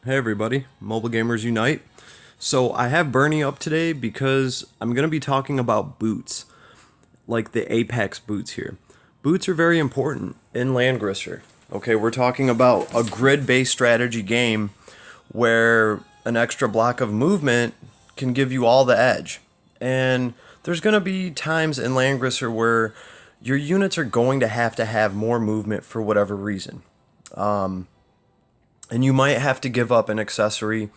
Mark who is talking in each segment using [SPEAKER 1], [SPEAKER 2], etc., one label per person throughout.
[SPEAKER 1] Hey everybody, Mobile Gamers Unite. So I have Bernie up today because I'm going to be talking about boots, like the Apex boots here. Boots are very important in Langrisser. Okay, we're talking about a grid-based strategy game where an extra block of movement can give you all the edge. And there's going to be times in Langrisser where your units are going to have more movement for whatever reason. And you might have to give up an accessory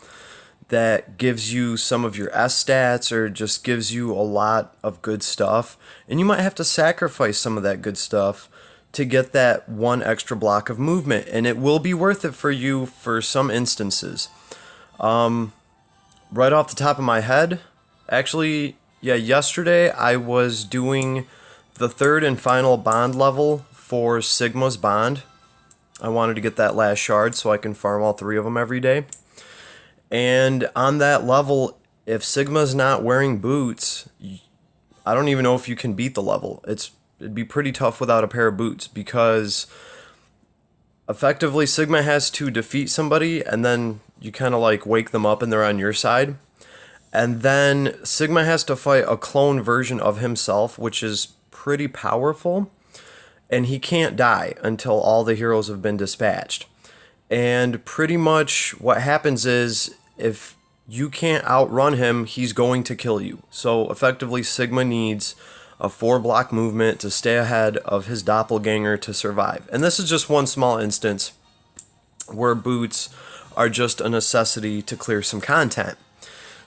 [SPEAKER 1] that gives you some of your S stats or just gives you a lot of good stuff. And you might have to sacrifice some of that good stuff to get that one extra block of movement. And it will be worth it for you for some instances. Right off the top of my head, actually, yeah, yesterday I was doing the third and final bond level for Sigma's bond. I wanted to get that last shard so I can farm all three of them every day. And on that level, if Sigma's not wearing boots, I don't even know if you can beat the level. It'd be pretty tough without a pair of boots because effectively Sigma has to defeat somebody and then you kind of like wake them up and they're on your side. And then Sigma has to fight a clone version of himself, which is pretty powerful. And he can't die until all the heroes have been dispatched. And pretty much what happens is if you can't outrun him, he's going to kill you. So effectively, Sigma needs a 4-block movement to stay ahead of his doppelganger to survive. And this is just one small instance where boots are just a necessity to clear some content.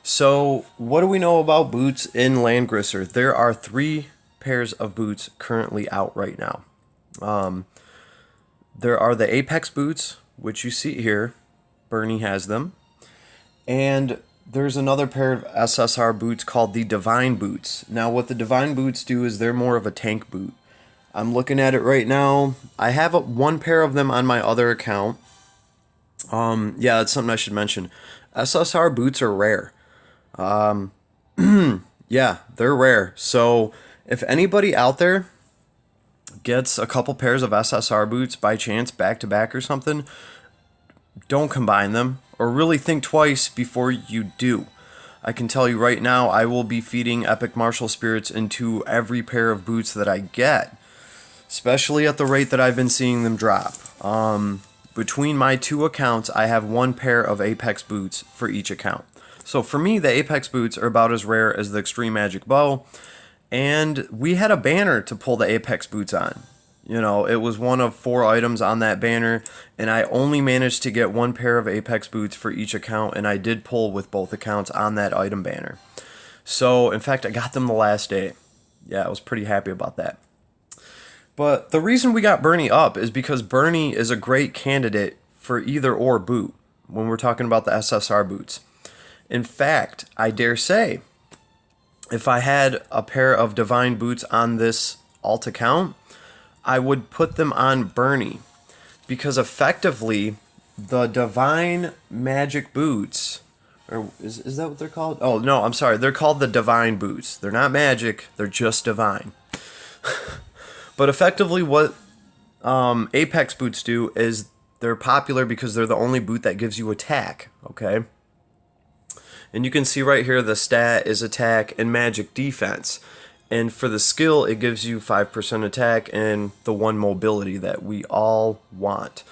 [SPEAKER 1] So what do we know about boots in Langrisser? There are 3 pairs of boots currently out right now. There are the Apex boots, which you see here. Bernie has them. And there's another pair of SSR boots called the Divine Boots. Now, what the Divine Boots do is they're more of a tank boot. I'm looking at it right now. I have one pair of them on my other account. Yeah, that's something I should mention. SSR boots are rare. Yeah, they're rare. So if anybody out there gets a couple pairs of SSR boots by chance back to back or something, don't combine them or really think twice before you do. I can tell you right now, I will be feeding epic martial spirits into every pair of boots that I get, especially at the rate that I've been seeing them drop. Between my 2 accounts, I have 1 pair of Apex boots for each account. So for me, the Apex boots are about as rare as the Extreme Magic Bow. And we had a banner to pull the Apex boots on. You know, it was one of 4 items on that banner, and I only managed to get 1 pair of Apex boots for each account, and I did pull with both accounts on that item banner. So, in fact, I got them the last day. Yeah, I was pretty happy about that. But the reason we got Bernie up is because Bernie is a great candidate for either or boot when we're talking about the SSR boots. In fact, I dare say, if I had a pair of Divine Boots on this alt account, I would put them on Bernie. Because effectively, the Divine Magic Boots, or is that what they're called? Oh, no, I'm sorry. They're called the Divine Boots. They're not magic, they're just divine. But effectively what Apex Boots do is they're popular because they're the only boot that gives you attack, okay? And you can see right here the stat is attack and magic defense. And for the skill, it gives you 5% attack and the 1 mobility that we all want.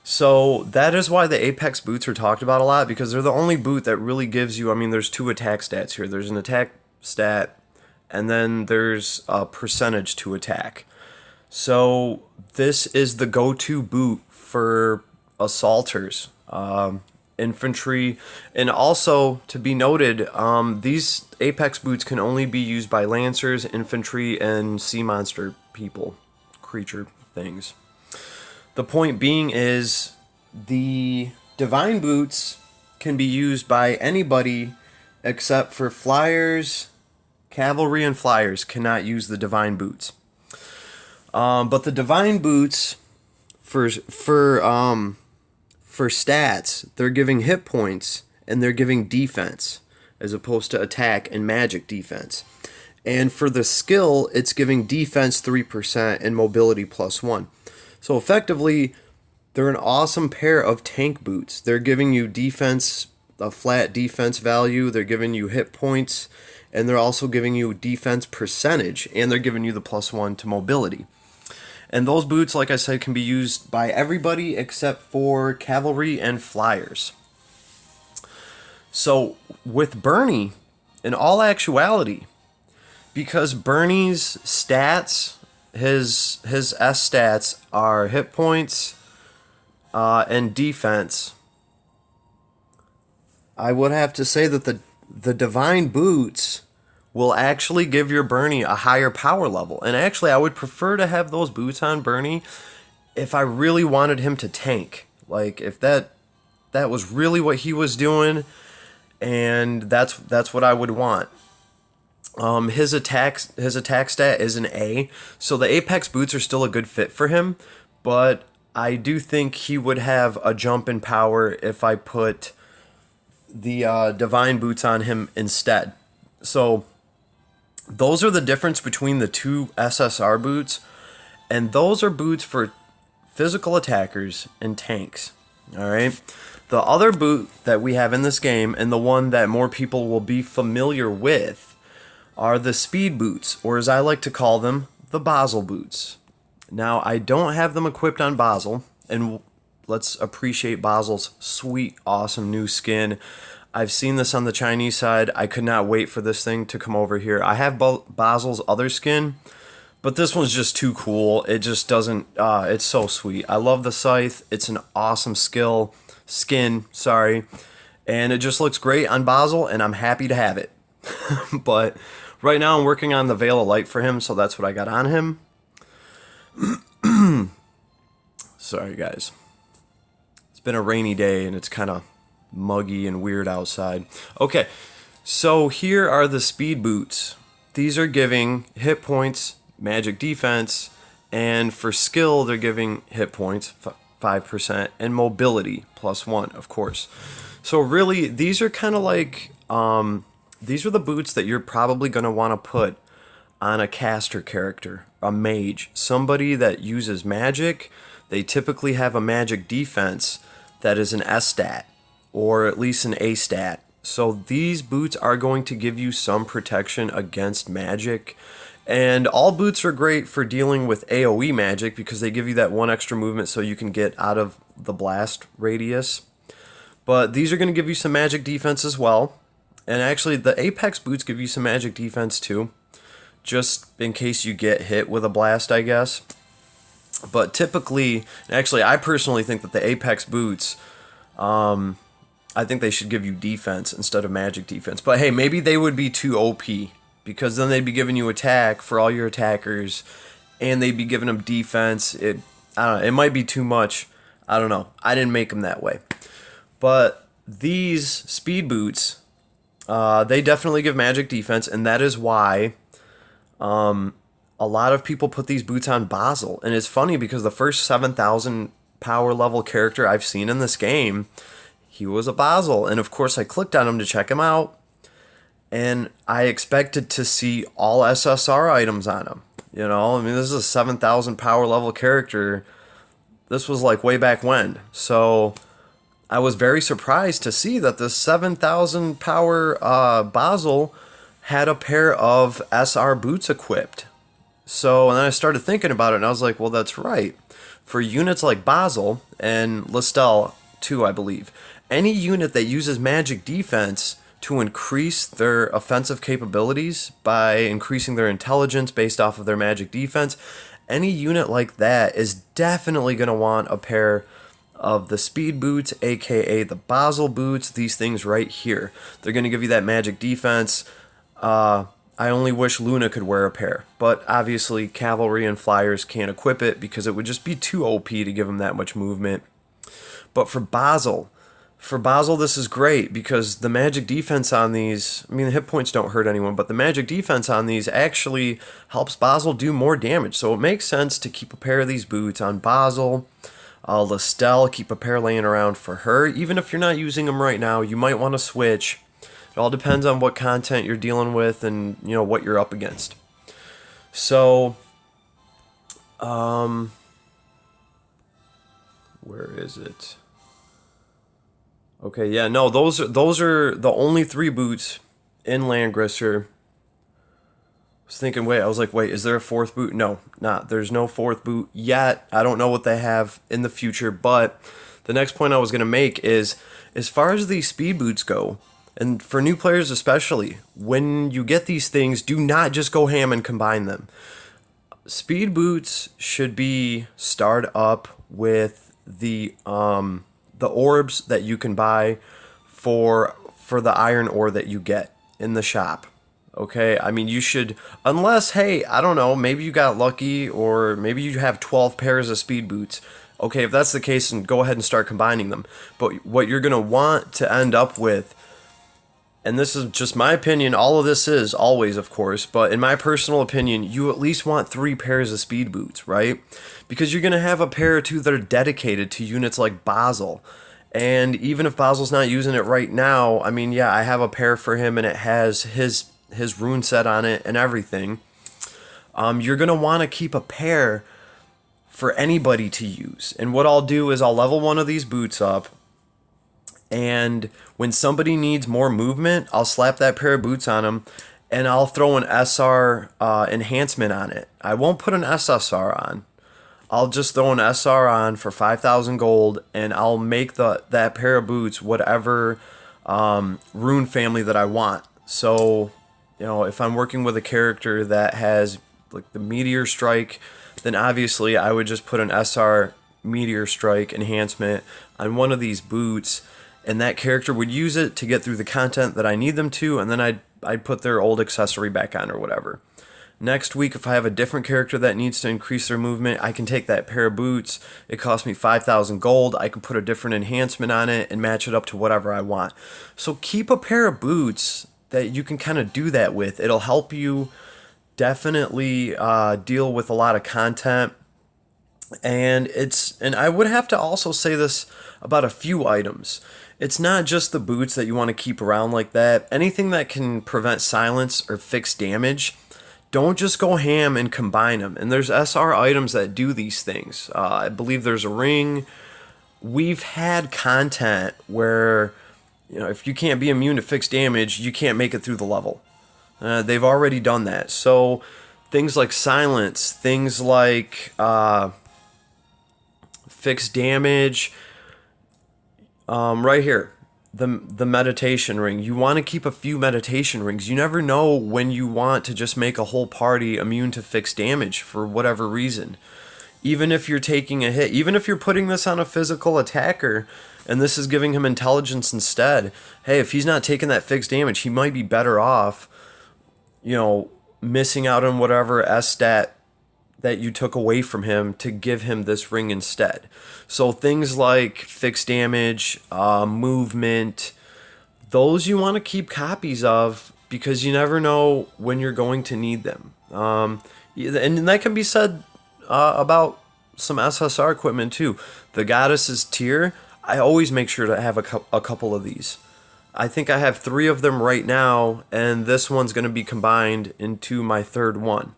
[SPEAKER 1] So that is why the Apex boots are talked about a lot, because they're the only boot that really gives you, I mean, there's 2 attack stats here. There's an attack stat, and then there's a percentage to attack. So this is the go-to boot for assaulters. Infantry, and also to be noted, these Apex boots can only be used by Lancers, Infantry, and Sea Monster people, creature things. The point being is the Divine Boots can be used by anybody except for Flyers, Cavalry, and Flyers cannot use the Divine Boots. But the Divine Boots for stats, they're giving hit points and they're giving defense as opposed to attack and magic defense. And for the skill, it's giving defense 3% and mobility +1. So effectively, They're an awesome pair of tank boots. They're giving you defense, a flat defense value. They're giving you hit points, and they're also giving you defense percentage, and they're giving you the +1 to mobility. And those boots, like I said, can be used by everybody except for cavalry and flyers. So with Bernie, in all actuality, because Bernie's stats, his S stats are hit points and defense, I would have to say that the Divine Boots will actually give your Bernie a higher power level. And actually, I would prefer to have those boots on Bernie if I really wanted him to tank. Like, if that was really what he was doing, and that's what I would want. His attack stat is an A, so the Apex boots are still a good fit for him, but I do think he would have a jump in power if I put the Divine Boots on him instead. So those are the difference between the two SSR boots, and those are boots for physical attackers and tanks. All right. The other boot that we have in this game, and the one that more people will be familiar with, are the speed boots, or as I like to call them, the Basel boots. Now, I don't have them equipped on Basel, and let's appreciate Basel's sweet, awesome new skin. I've seen this on the Chinese side. I could not wait for this thing to come over here. I have Basel's other skin, but this one's just too cool. It just doesn't, it's so sweet. I love the scythe. It's an awesome skin, and it just looks great on Basel, and I'm happy to have it. But right now I'm working on the Veil of Light for him, so that's what I got on him. Sorry, guys. It's been a rainy day, and it's kind of muggy and weird outside. Okay, so here are the speed boots. These are giving hit points, magic defense, and for skill, they're giving hit points, 5%, and mobility, +1, of course. So really, these are kind of like, these are the boots that you're probably going to want to put on a caster character, a mage, somebody that uses magic. They typically have a magic defense that is an S stat, or at least an A stat. So these boots are going to give you some protection against magic. And all boots are great for dealing with AoE magic because they give you that one extra movement so you can get out of the blast radius. But these are going to give you some magic defense as well. And actually, the Apex boots give you some magic defense too, just in case you get hit with a blast, I guess. But typically, actually, I personally think that the Apex boots, I think they should give you defense instead of magic defense. But hey, maybe they would be too OP, because then they'd be giving you attack for all your attackers, and they'd be giving them defense. I don't know, it might be too much. I don't know. I didn't make them that way. But these speed boots, they definitely give magic defense, and that is why a lot of people put these boots on Basel. And it's funny because the first 7,000 power level character I've seen in this game, he was a Basel. And of course I clicked on him to check him out, and I expected to see all SSR items on him. You know, I mean, this is a 7,000 power level character. This was like way back when. So I was very surprised to see that this 7,000 power Basel had a pair of SR boots equipped. So, and then I started thinking about it, and I was like, well, that's right. For units like Basel and Listel too, I believe, any unit that uses magic defense to increase their offensive capabilities by increasing their intelligence based off of their magic defense, any unit like that is definitely going to want a pair of the speed boots, aka the Basel boots, these things right here. They're going to give you that magic defense. I only wish Luna could wear a pair, but obviously cavalry and flyers can't equip it because it would just be too OP to give them that much movement. But for Basel, this is great because the magic defense on these, I mean, the hit points don't hurt anyone, but the magic defense on these actually helps Basel do more damage. So it makes sense to keep a pair of these boots on Basel. Listel, keep a pair laying around for her. Even if you're not using them right now, you might want to switch. It all depends on what content you're dealing with and, you know, what you're up against. So, Where is it? Okay, yeah, no, those are the only 3 boots in Langrisser. Was thinking, wait, I was like, wait, is there a 4th boot? No, not. There's no 4th boot yet. I don't know what they have in the future, but the next point I was going to make is as far as these speed boots go, and for new players especially, when you get these things, do not just go ham and combine them. Speed boots should be starred up with the orbs that you can buy for the iron ore that you get in the shop. Okay, I mean, you should, unless, hey, I don't know, maybe you got lucky or maybe you have 12 pairs of speed boots. Okay, if that's the case, then go ahead and start combining them. But what you're going to want to end up with, and this is just my opinion, all of this is always, of course, but in my personal opinion, you at least want 3 pairs of speed boots, right? Because you're going to have a pair or two that are dedicated to units like Basel. And even if Basil's not using it right now, I mean, yeah, I have a pair for him and it has his rune set on it and everything. You're going to want to keep a pair for anybody to use. And what I'll do is I'll level one of these boots up, and when somebody needs more movement, I'll slap that pair of boots on them, and I'll throw an SR enhancement on it. I won't put an SSR on. I'll just throw an SR on for 5,000 gold, and I'll make that pair of boots whatever rune family that I want. So, if I'm working with a character that has like the Meteor Strike, then obviously I would just put an SR Meteor Strike enhancement on one of these boots, and that character would use it to get through the content that I need them to, and then I'd put their old accessory back on or whatever. Next week, if I have a different character that needs to increase their movement, I can take that pair of boots. It costs me 5,000 gold. I can put a different enhancement on it and match it up to whatever I want. So keep a pair of boots that you can kind of do that with. It'll help you definitely deal with a lot of content. And I would have to also say this about a few items. It's not just the boots that you want to keep around like that. Anything that can prevent silence or fix damage, don't just go ham and combine them. And there's SR items that do these things. I believe there's a ring. We've had content where, if you can't be immune to fixed damage, you can't make it through the level. They've already done that. So things like silence, things like fixed damage, right here, the meditation ring. You want to keep a few meditation rings. You never know when you want to just make a whole party immune to fixed damage for whatever reason. Even if you're taking a hit, even if you're putting this on a physical attacker and this is giving him intelligence instead, hey, if he's not taking that fixed damage, he might be better off, missing out on whatever S-stat that you took away from him to give him this ring instead. So things like fixed damage, movement, those you want to keep copies of because you never know when you're going to need them. And that can be said about some SSR equipment too. The Goddess's tier, I always make sure to have a couple of these. I think I have 3 of them right now, and this one's going to be combined into my 3rd one.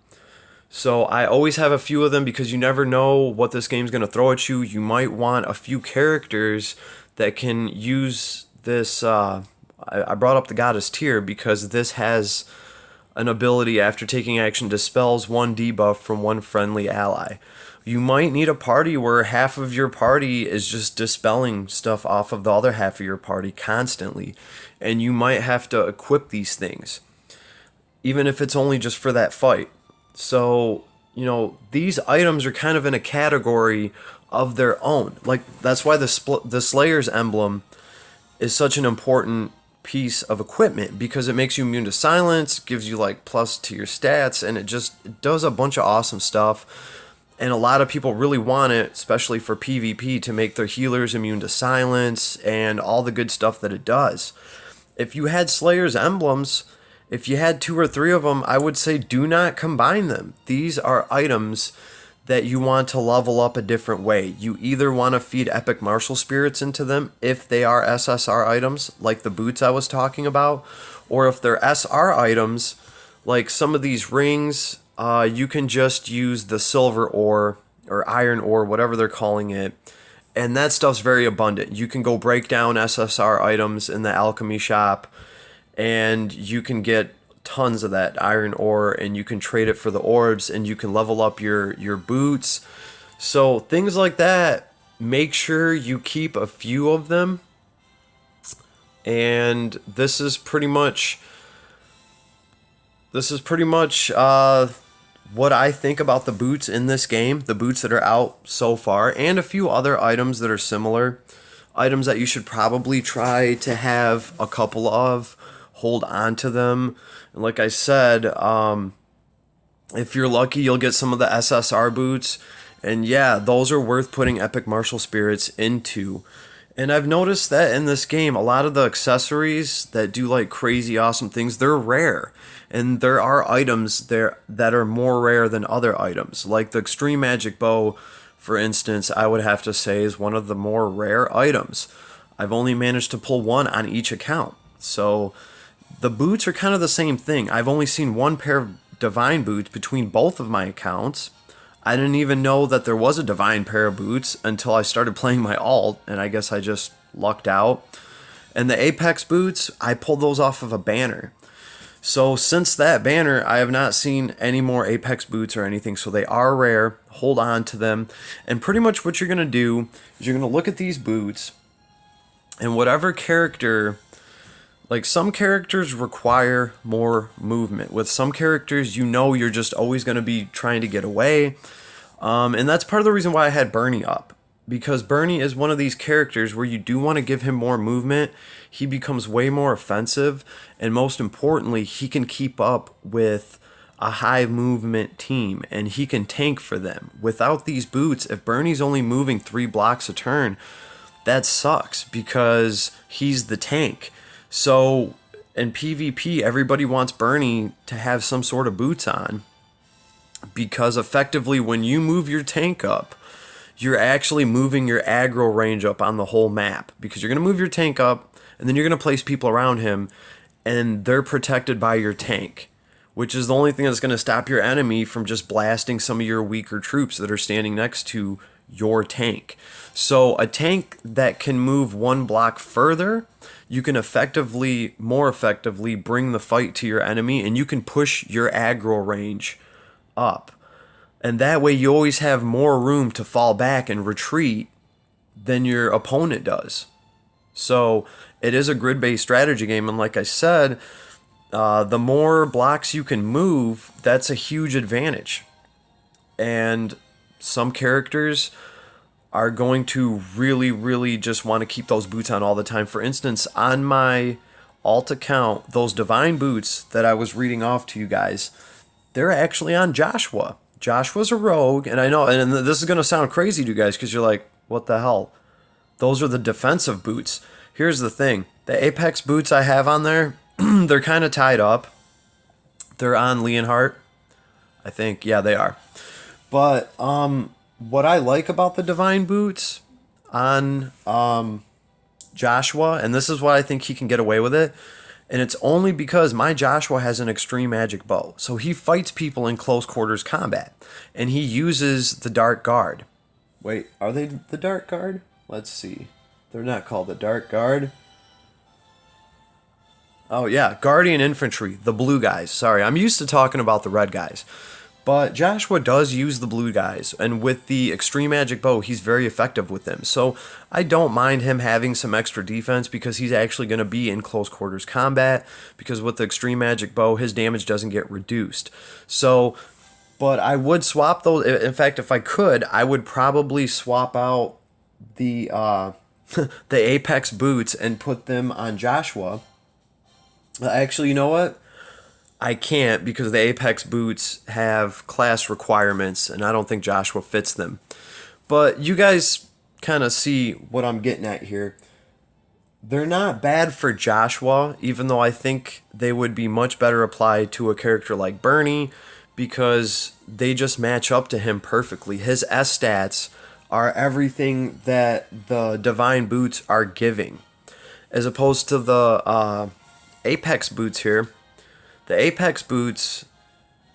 [SPEAKER 1] So I always have a few of them because you never know what this game's going to throw at you. You might want a few characters that can use this. I brought up the Goddess tier because this has an ability after taking action dispels 1 debuff from 1 friendly ally. You might need a party where half of your party is just dispelling stuff off of the other half of your party constantly. And you might have to equip these things, even if it's only just for that fight. So, these items are kind of in a category of their own. Like, that's why the Slayer's emblem is such an important piece of equipment, because it makes you immune to silence, gives you like plus to your stats, and it does a bunch of awesome stuff. And a lot of people really want it, especially for PvP, to make their healers immune to silence and all the good stuff that it does. If you had Slayer's emblems, if you had 2 or 3 of them, I would say do not combine them. These are items that you want to level up a different way. You either want to feed epic martial spirits into them if they are SSR items, like the boots I was talking about, or if they're SR items, like some of these rings, you can just use the silver ore or iron ore, whatever they're calling it, and that stuff's very abundant. You can go break down SSR items in the alchemy shop, and you can get tons of that iron ore, and you can trade it for the orbs, and you can level up your boots. So things like that, make sure you keep a few of them. And this is pretty much what I think about the boots in this game, the boots that are out so far, and a few other items that are similar. Items that you should probably try to have a couple of, hold on to them. And like I said, if you're lucky, you'll get some of the SSR boots. And yeah, those are worth putting epic martial spirits into. And I've noticed that in this game, a lot of the accessories that do like crazy awesome things, they're rare. And there are items there that are more rare than other items. Like the Extreme Magic Bow, for instance, I would have to say is one of the more rare items. I've only managed to pull one on each account. So the boots are kind of the same thing. I've only seen one pair of divine boots between both of my accounts. I didn't even know that there was a divine pair of boots until I started playing my alt, and I guess I just lucked out. And the Apex boots, I pulled those off of a banner. So since that banner, I have not seen any more Apex boots or anything, so they are rare. Hold on to them. And pretty much what you're going to do is you're going to look at these boots, and whatever character, like some characters require more movement. With some characters, you know you're just always going to be trying to get away. And that's part of the reason why I had Bernie up. Because Bernie is one of these characters where you do want to give him more movement. He becomes way more offensive. And most importantly, he can keep up with a high movement team. And he can tank for them. Without these boots, if Bernie's only moving 3 blocks a turn, that sucks. Because he's the tank. So in PvP, everybody wants Bernie to have some sort of boots on. Because effectively, when you move your tank up, you're actually moving your aggro range up on the whole map. Because you're going to move your tank up, and then you're going to place people around him, and they're protected by your tank. Which is the only thing that's going to stop your enemy from just blasting some of your weaker troops that are standing next to your tank. So a tank that can move 1 block further, you can more effectively bring the fight to your enemy, and you can push your aggro range up. And that way you always have more room to fall back and retreat than your opponent does. So it is a grid-based strategy game, and like I said, the more blocks you can move, that's a huge advantage. And some characters are going to really, really just want to keep those boots on all the time. For instance, on my alt account, those divine boots that I was reading off to you guys, they're actually on Joshua. Joshua's a rogue, and I know, and this is going to sound crazy to you guys because you're like, what the hell? Those are the defensive boots. Here's the thing. The Apex boots I have on there, they're kind of tied up. They're on Leonhardt, I think. Yeah, they are. But what I like about the divine boots on Joshua, and this is why I think he can get away with it, and it's only because my Joshua has an extreme magic bow. So he fights people in close quarters combat. And he uses the Dark Guard. Wait, are they the Dark Guard? Let's see. They're not called the Dark Guard. Oh yeah, Guardian Infantry, the blue guys. Sorry, I'm used to talking about the red guys. But Joshua does use the blue guys, and with the Extreme Magic Bow, he's very effective with them. So I don't mind him having some extra defense because he's actually going to be in close quarters combat, because with the Extreme Magic Bow, his damage doesn't get reduced. So, but I would swap those. In fact, if I could, I would probably swap out the the Apex boots and put them on Joshua. Actually, you know what? I can't because the Apex boots have class requirements, and I don't think Joshua fits them. But you guys kind of see what I'm getting at here. They're not bad for Joshua, even though I think they would be much better applied to a character like Bernie, because they just match up to him perfectly. His S stats are everything that the Divine Boots are giving, as opposed to the Apex boots here. The Apex boots,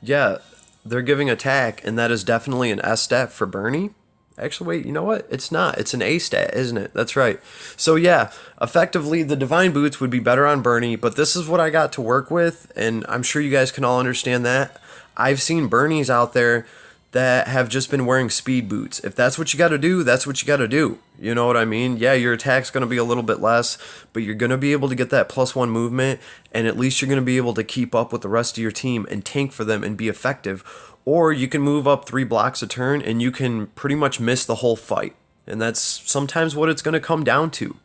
[SPEAKER 1] yeah, they're giving attack, and that is definitely an S stat for Bernie. Actually, wait, you know what? It's not. It's an A stat, isn't it? That's right. So yeah, effectively the Divine Boots would be better on Bernie, but this is what I got to work with, and I'm sure you guys can all understand that. I've seen Bernies out there that have just been wearing speed boots. If that's what you got to do, that's what you got to do. You know what I mean? Yeah, your attack's going to be a little bit less, but you're going to be able to get that +1 movement, and at least you're going to be able to keep up with the rest of your team and tank for them and be effective. Or you can move up 3 blocks a turn and you can pretty much miss the whole fight. And that's sometimes what it's going to come down to.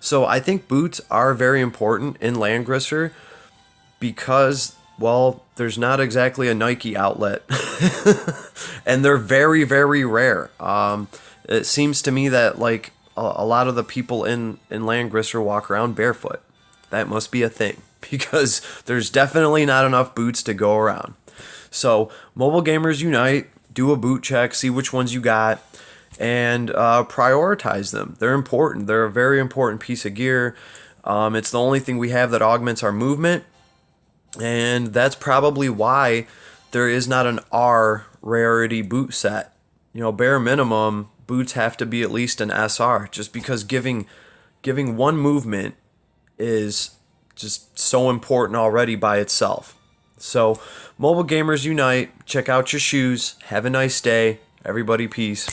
[SPEAKER 1] So I think boots are very important in Langrisser because, well, there's not exactly a Nike outlet. And they're very, very rare. It seems to me that like a lot of the people in Langrisser walk around barefoot. That must be a thing because there's definitely not enough boots to go around. So, Mobile Gamers Unite, do a boot check, see which ones you got, and prioritize them. They're important. They're a very important piece of gear. It's the only thing we have that augments our movement, and that's probably why there is not an R rarity boot set. You know, bare minimum, boots have to be at least an SR, just because giving one movement is just so important already by itself. So, Mobile Gamers Unite, check out your shoes. Have a nice day. Everybody, peace.